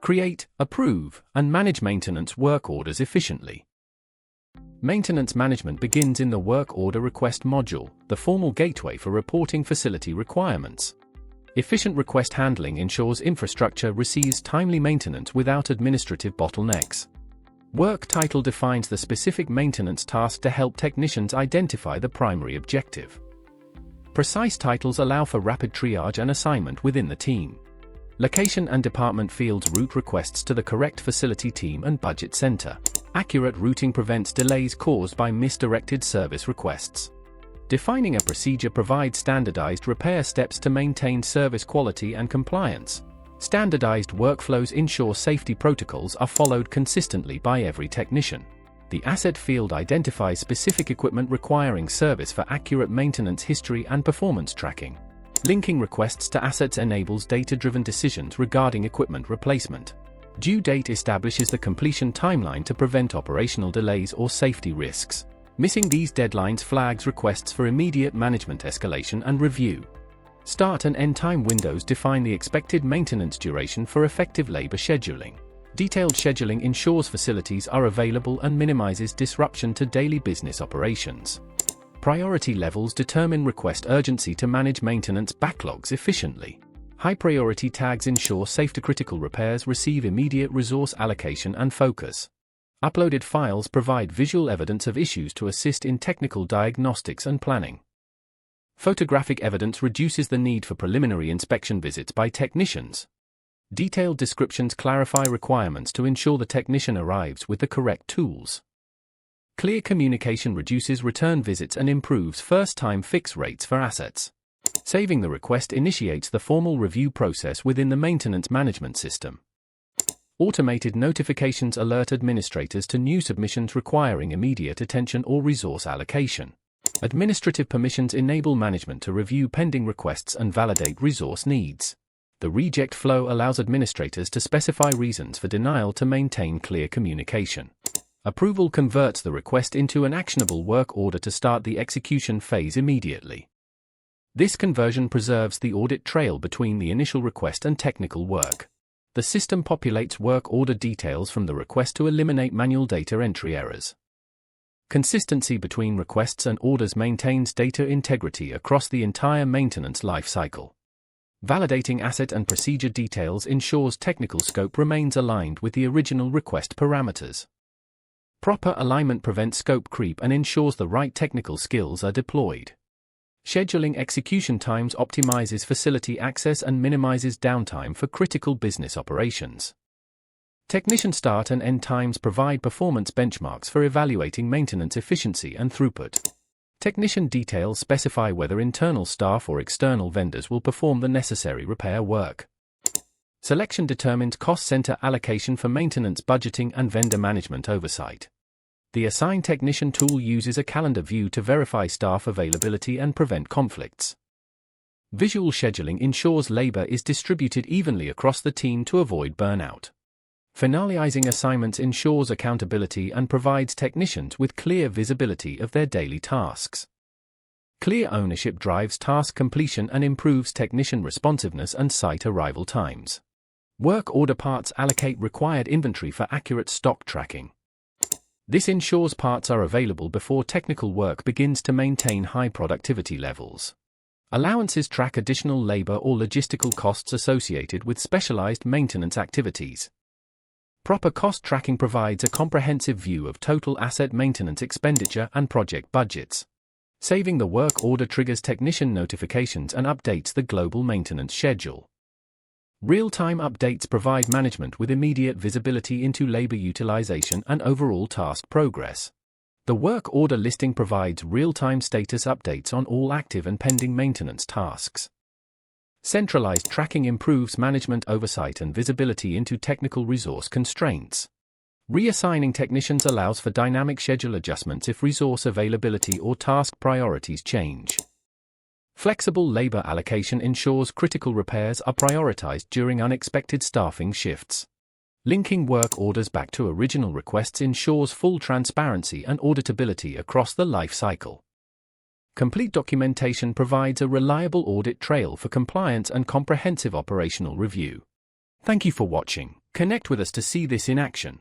Create, approve, and manage maintenance work orders efficiently. Maintenance management begins in the Work Order Request module, the formal gateway for reporting facility requirements. Efficient request handling ensures infrastructure receives timely maintenance without administrative bottlenecks. Work title defines the specific maintenance task to help technicians identify the primary objective. Precise titles allow for rapid triage and assignment within the team. Location and department fields route requests to the correct facility team and budget center. Accurate routing prevents delays caused by misdirected service requests. Defining a procedure provides standardized repair steps to maintain service quality and compliance. Standardized workflows ensure safety protocols are followed consistently by every technician. The asset field identifies specific equipment requiring service for accurate maintenance history and performance tracking. Linking requests to assets enables data-driven decisions regarding equipment replacement. Due date establishes the completion timeline to prevent operational delays or safety risks. Missing these deadlines flags requests for immediate management escalation and review. Start and end time windows define the expected maintenance duration for effective labor scheduling. Detailed scheduling ensures facilities are available and minimizes disruption to daily business operations. Priority levels determine request urgency to manage maintenance backlogs efficiently. High priority tags ensure safety-critical repairs receive immediate resource allocation and focus. Uploaded files provide visual evidence of issues to assist in technical diagnostics and planning. Photographic evidence reduces the need for preliminary inspection visits by technicians. Detailed descriptions clarify requirements to ensure the technician arrives with the correct tools. Clear communication reduces return visits and improves first-time fix rates for assets. Saving the request initiates the formal review process within the maintenance management system. Automated notifications alert administrators to new submissions requiring immediate attention or resource allocation. Administrative permissions enable management to review pending requests and validate resource needs. The reject flow allows administrators to specify reasons for denial to maintain clear communication. Approval converts the request into an actionable work order to start the execution phase immediately. This conversion preserves the audit trail between the initial request and technical work. The system populates work order details from the request to eliminate manual data entry errors. Consistency between requests and orders maintains data integrity across the entire maintenance life cycle. Validating asset and procedure details ensures technical scope remains aligned with the original request parameters. Proper alignment prevents scope creep and ensures the right technical skills are deployed. Scheduling execution times optimizes facility access and minimizes downtime for critical business operations. Technician start and end times provide performance benchmarks for evaluating maintenance efficiency and throughput. Technician details specify whether internal staff or external vendors will perform the necessary repair work. Selection determines cost center allocation for maintenance budgeting and vendor management oversight. The Assign Technician tool uses a calendar view to verify staff availability and prevent conflicts. Visual scheduling ensures labor is distributed evenly across the team to avoid burnout. Finalizing assignments ensures accountability and provides technicians with clear visibility of their daily tasks. Clear ownership drives task completion and improves technician responsiveness and site arrival times. Work order parts allocate required inventory for accurate stock tracking. This ensures parts are available before technical work begins to maintain high productivity levels. Allowances track additional labor or logistical costs associated with specialized maintenance activities. Proper cost tracking provides a comprehensive view of total asset maintenance expenditure and project budgets. Saving the work order triggers technician notifications and updates the global maintenance schedule. Real-time updates provide management with immediate visibility into labor utilization and overall task progress. The work order listing provides real-time status updates on all active and pending maintenance tasks. Centralized tracking improves management oversight and visibility into technical resource constraints. Reassigning technicians allows for dynamic schedule adjustments if resource availability or task priorities change. Flexible labor allocation ensures critical repairs are prioritized during unexpected staffing shifts. Linking work orders back to original requests ensures full transparency and auditability across the life cycle. Complete documentation provides a reliable audit trail for compliance and comprehensive operational review. Thank you for watching. Connect with us to see this in action.